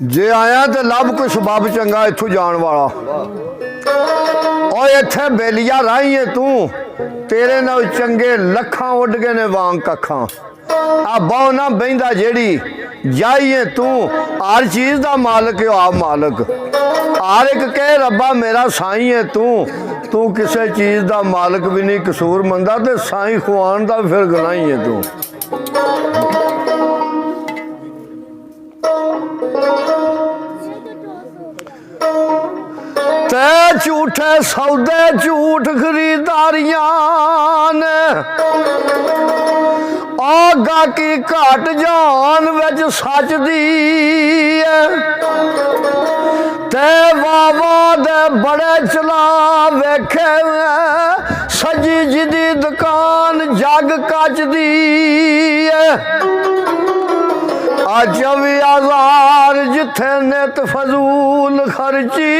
जे आया तो लभ कोई सबब चंगा इथों जान वाला। और इत्थे बेलिया राही है तू, तेरे नाल चंगे लखां उड़ गए ने वांग कखां। आ बहु ना बहिंदा जेड़ी जाइए तू, हर चीज़ का मालिक है आप मालिक। हर एक कहे रब्बा मेरा साई है तू किसी चीज़ का मालिक भी नहीं कसूर मंदा, तो साई खुआन का फिर गुनाही है तू। ते झूठे सौदे झूठ खरीदारियां ने, गाकी घट जान विच सच दी ते वावा दे बड़े चला वेखे सजी जिदी दुकान जग कच दी। 24,000 जिथे नित फजूल खर्ची,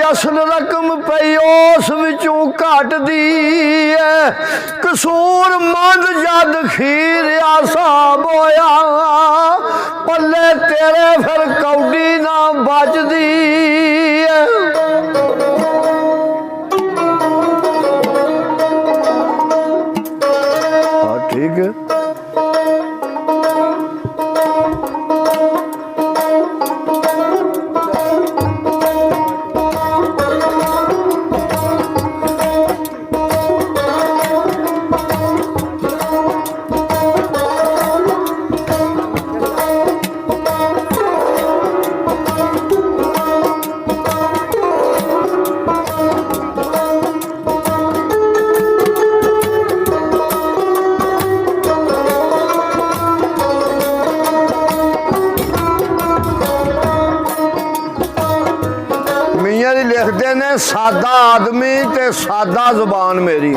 असल रकम पई उस विचों घट दी। कसूर मंद जद खीर साब होया, पल्ले तेरे फिर कौडी ना बचदी। ठीक है। लिखते ने सादा आदमी ते सादा जुबान मेरी,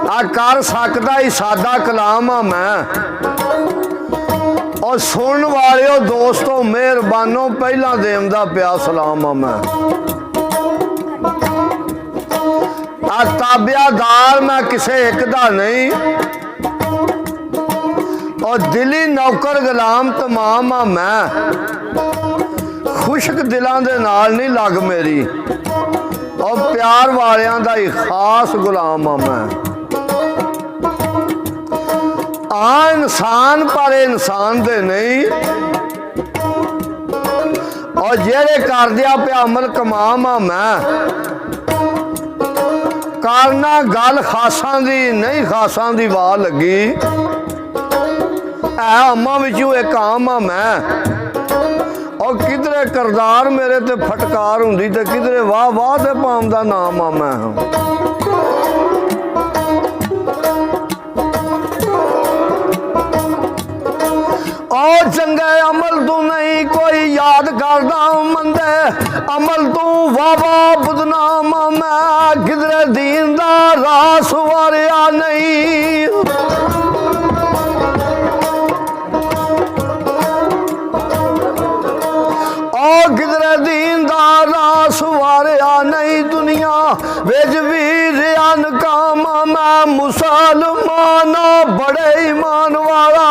आ कर सकता ही सादा कलाम आ मैं। और सुन वाले दोस्तों मेहरबानों पहला देवदा प्या सलाम आ मैं। आ ताबियादार मैं किसे एक दा नहीं, और दिली नौकर गुलाम तमाम आ मैं। खुशक दिलों के नाल नहीं लग मेरी, और प्यार वालियां दा ही खास गुलाम हाँ मैं। इंसान पर इंसान दे नहीं, और जेड़े कर दिया पे अमल कमाम हाँ मैं। करना गल खासा दी नहीं, खासा दी वाह लगी अम्मा विचों एक आम हाँ मैं। और किधरे करदार मेरे ते फटकार हुंदी, ते किधरे वाह वाह ते पाम दा नाम आ मैं। और चंगे अमल तू नहीं कोई याद करदा मंदे, अमल तू वाह वाह बदनाम आ मैं। किधरे दीन दा रास वारिया नहीं, किधरे दीन दा रास वारिया नहीं। दुनिया विच वीर अनकाम मैं, मुसलमान बड़े ईमान वाला।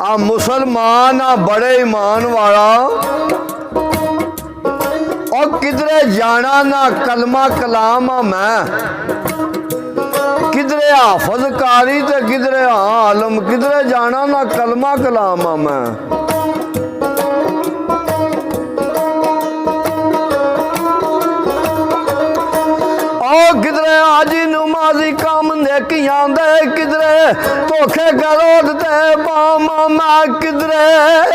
आ मुसलमान बड़े ईमान वाला, और किधरे जाना ना कलमा कलाम मैं। किधरे हाफज कारी ते किधरे आलम, किधरे जाना ना कलमा कलाम मैं। और किधरे आजी नमाजी काम नेकियां दे, किधरे धोखे गरोद ते बाम मैं। किधरे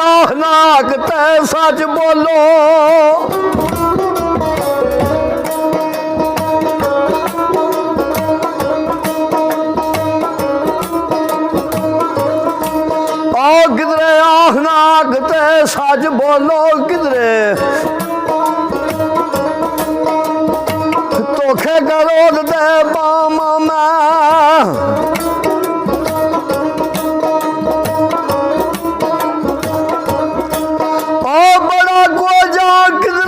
आहनाक ते सच बोलो, किधरे आहनाक ते सच बोलो। किधरे धोखे गरोद ते बाम मैं। बड़ा गोजा किधरे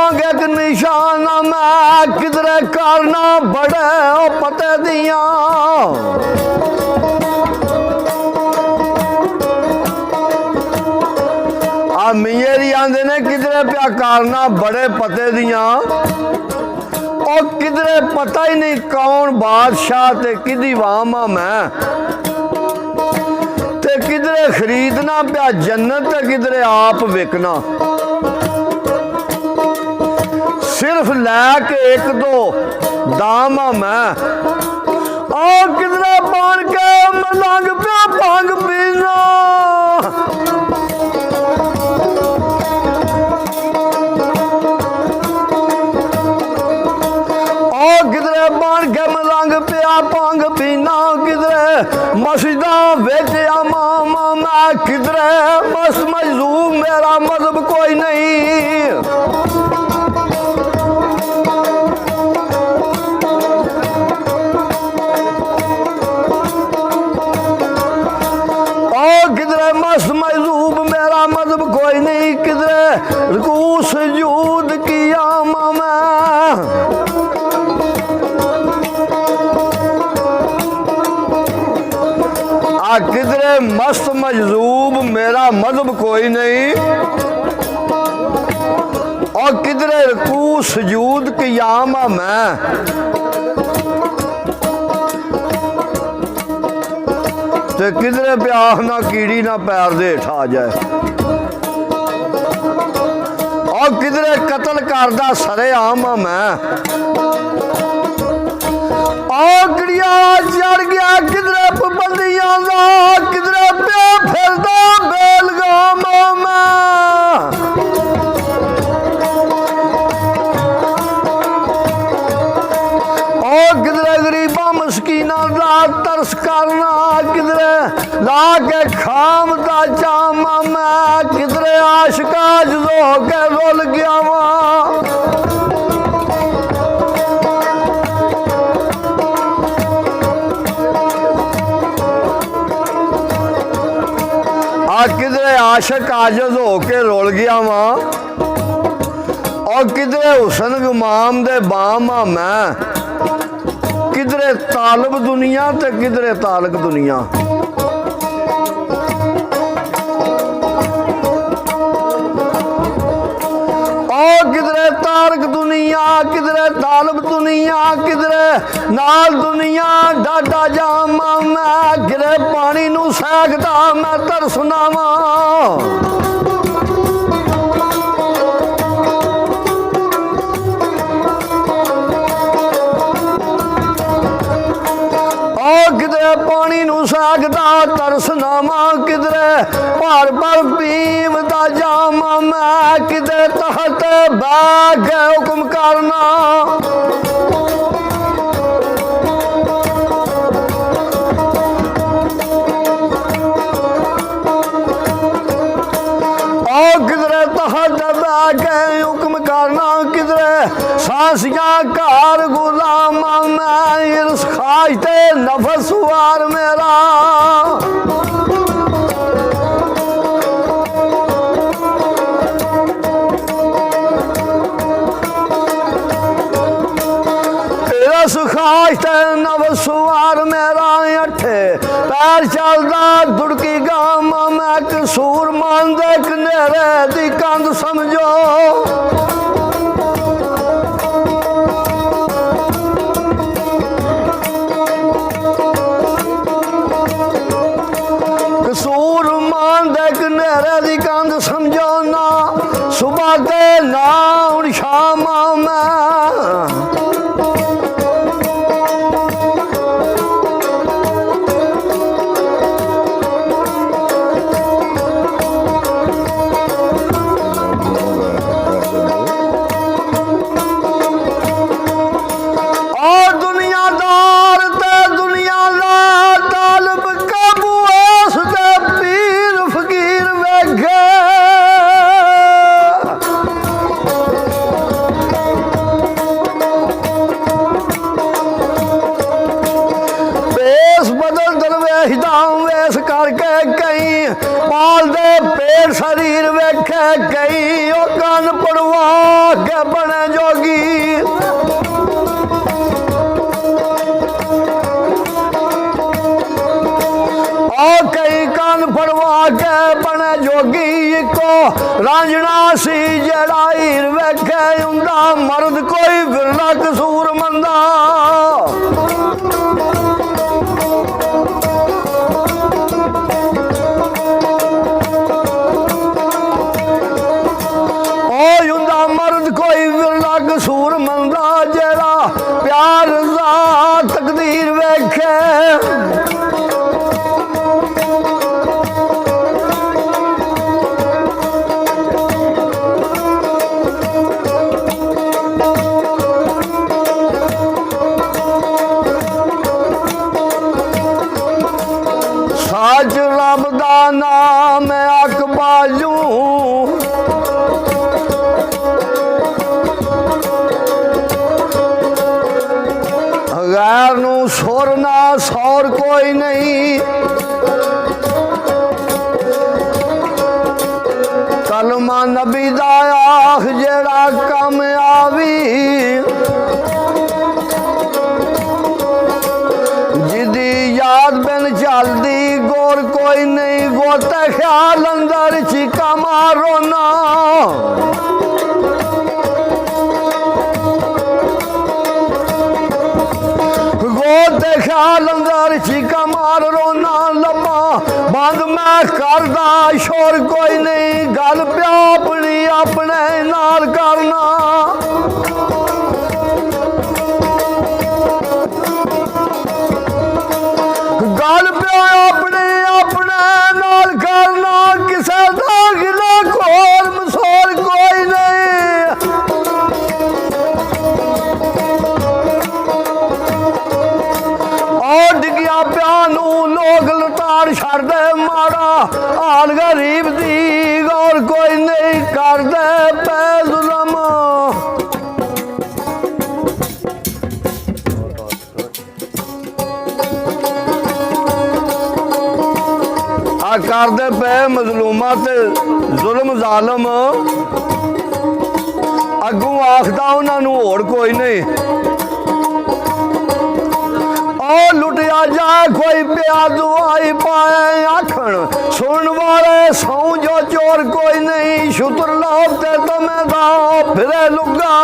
मांग एक निशाना मैं किधरे करना बड़े ओ पते दिया मेरी आंदे ने किधरे प्या करना बड़े पते दिया और किधरे पता ही नहीं कौन बादशाह ते किदी वामा मैं ते किधरे खरीदना प्या जन्नत ते किधरे आप विकना सिर्फ लैके एक दो दामा मैं और किधरे बन के मलंग प्या भंग पीना किधरे बन के मलंग पिया भंग पीना किधरे मस्जिदा बेच मामा मैं किधरे मस्त मजलूम मेरा मजहब कोई नहीं और किधरे मस्त मजलूम मेरा मजहब कोई नहीं किधरे रुकू सुजूद किया मामा किधरे मस्त मजलूब मेरा मजहब कोई नहीं और किधरे रुकू सुजूद कियामा मैं ते किधरे प्याह ना कीड़ी ना पैर दे आ जाए और किधरे कतल करदा सरे आमा मैं आकड़िया चढ़ गया किधरे पाबंदियां दा किधरे पे फिरदा बेलगामा मैं और किधरे गरीबा मस्कीना दा तरस करना किधरे ला के खाम दा जामा मैं किधरे आशिका जो के रुल गया वा किधरे आशिक आजज होके रोल गया वहां और किधरे हुसन गुमाम दे बामा मैं किधरे तालब दुनिया ते किधरे तालक दुनिया और किधरे तारक दुनिया किधरे तालब दुनिया किधरे नाल दुनिया डाडा जामा मैं किधरे पानी नू सैकदा मैं तरसना वा किधरे पानी नू सैकदा तरसना वा किधरे भर भर पीवदा जामा मैं किधरे तहत बैग हुक्म करना किधरे तहत बैग हुक्म करना किधरे सासियां कार गुलामा मैं इर्स खाजते नफस वार मेरा खाजते नवसवार मेरा अठे पैर चलदा दुड़की गामा मैं कसूर मान दे कनेरे दी कंध समझो कसूर मान दे कनेरे दी कंध समझो ना सुबह के ना हुण शामा मैं शरीर वेखे गई ओ कन पड़वा के बने जोगी और कई कान फड़वा के बने जोगी को रांझना सी जड़ा हीर वेखे उंदा मर्द कोई बिरला कसूर मंदा कोई विरला कसूर मंदा जरा प्यार दा तकदीर वेखे सच रब दा नाम अक बाजू गैर नू सुर ना सौर कोई नहीं कलमा नबी दा आख जेड़ा कामयाबी जिदी याद बिन चलदी गोर कोई नहीं गोते ख्याल अंदर चीका मारो ना गोते ख्याल अंदर चीका मार रोना लम्मा बंद मैं करदा शोर कोई नहीं गल प्या अपनी अपने नाल करना गल प्या अपने अपने नाल करना किसे दा गिला खोल मसोर कोई नहीं डिगिया प्यानू लोग लतार छड़ दे मारा हाल गरीब दी और कोई नहीं कर दे पै जुलम आ कर दे पे मजलूमा ते जुल्म जालम अगू आखदा उन्होंने होर कोई नहीं लुटिया जाए कोई प्या दुआई पाए आखण सुन वाले सौ जो चोर कोई नहीं शुतर लाते तुम्हें दाओ फिरे लुगा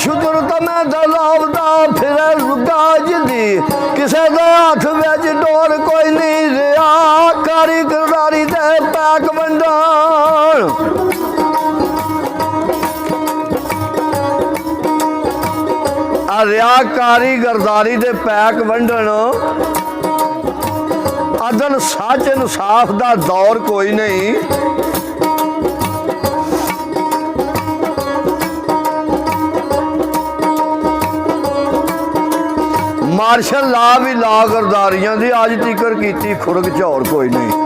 शुतर तुम्हें दलावदा फिरे लुगा जिंदी किसे दे हाथ विच डोर कोई नहीं रिया कारी करदारी दे पैक वंडण रियाकारी गरदारी दे पैक वंडण अदल सच इंसाफ दा दौर कोई नहीं मार्शल ला भी ला गरदारियां दी अज तिकर कीती खुरक झौर कोई नहीं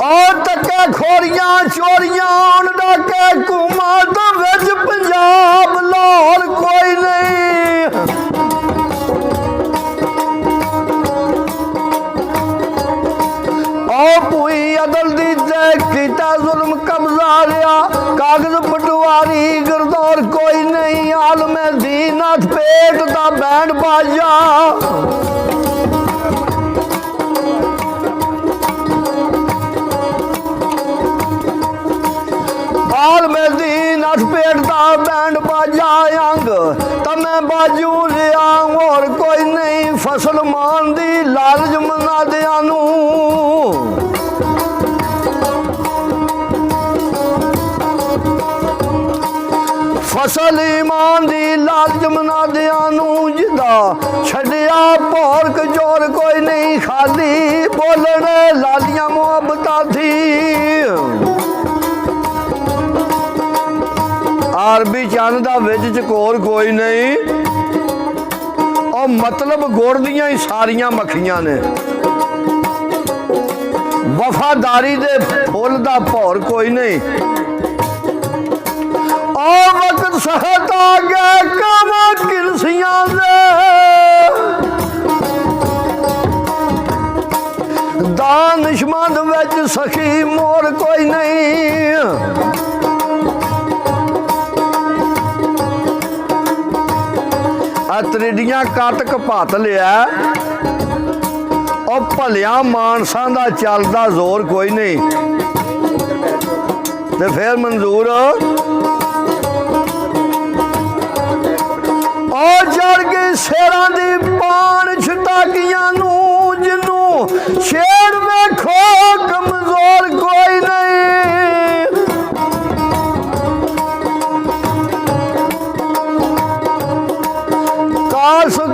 और तके खोरियां चोरियां उन डाके हुकूमत विच पंजाब लाहौर कोई नहीं पूरी अदल दी कीता जुल्म कब्जा लिया कागज पटवारी गिरदौर कोई नहीं आलम दीनत पेट दा बैंड बाजा आलम दीनत पेट दा बैंड बाजा अंग तमे बाजू लिया और कोई नहीं फसल मान दी लालच मना दिया नू फसल ईमान दी लालच मना दिया नू जिदा छड़िया पोरक जोर कोई नहीं खाली बोलने लालियां मोहब्बत थी अरबी चंद दा विच चकोर कोई नहीं और मतलब गुड़ दियां ही सारियां मक्खियां ने वफादारी दे फुल दा भौर कोई नहीं और वक्त सहता गए कम किरसियां दे दानिशमंद विच सखी मोर कोई नहीं त्रिडियां कट कपत लिया और भलिया मानसा दा चलदा जोर कोई नहीं ते फिर मंजूर और चढ़ गई शेरां दी पान छटाकियां नू जिन्नू शेर वेखो कमजोर कोई नहीं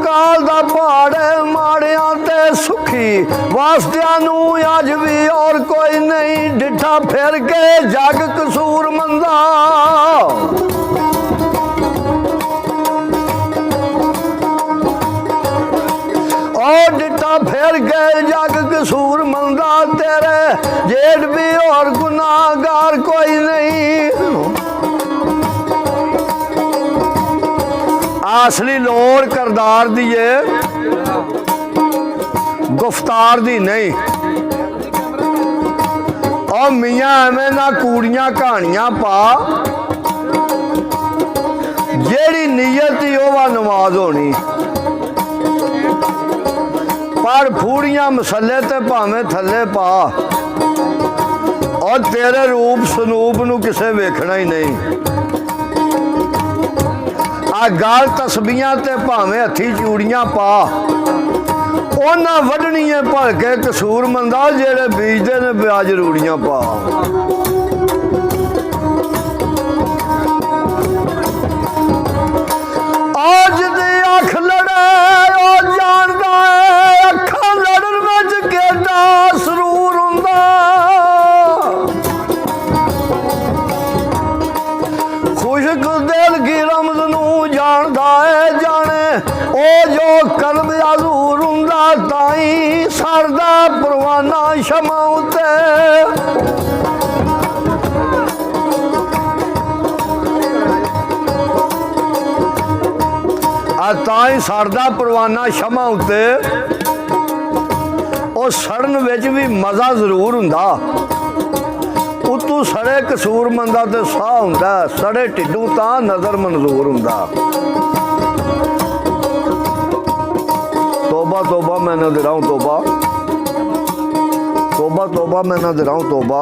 काल दा पहाड़े माड़ियां ते सुखी वास्तियां नू अज भी और कोई नहीं डिठा फिर के जग कसूर मंदा और डिठा फिर के जग कसूर मंदा तेरे जेठ भी और गुनाहगार कोई नहीं असली लोड़ करदार दी है गुफ्तार दी नहीं और मियाँ एवें ना कूड़ियां कहानियां पा जेड़ी नीयत ही वह नमाज होनी पर फूड़ियां मसले ते भावें थले पा और तेरे रूप सनूप नू किसे वेखना ही नहीं आ गाल तस्बियां ते भावें हथी चूड़ियां पा ओना वडनी है भल के कसूर मंदा जेड़े बीजदे ने ब्याज रूड़ियां पा आज दी अख लड़े ओ जानदा है अखां लड़न विच केड़ा सरूर हुंदा खुशक दिल की रमज नू जानदा है जाने ओ जो कल्ब अजूर हुंदा ताई सरदा परवाना शमा उते ताई सरदा परवाना शमा उते ओ सड़न विच भी मजा जरूर हुंदा उतू सड़े कसूर मंदा ते साह हुंदा सड़े ढिड्डू तां नजर मंजूर हुंदा तोबा तोबा मैं न दे रहा हूं तोबा तोबा तोबा मैं न दे रहा हूं तोबा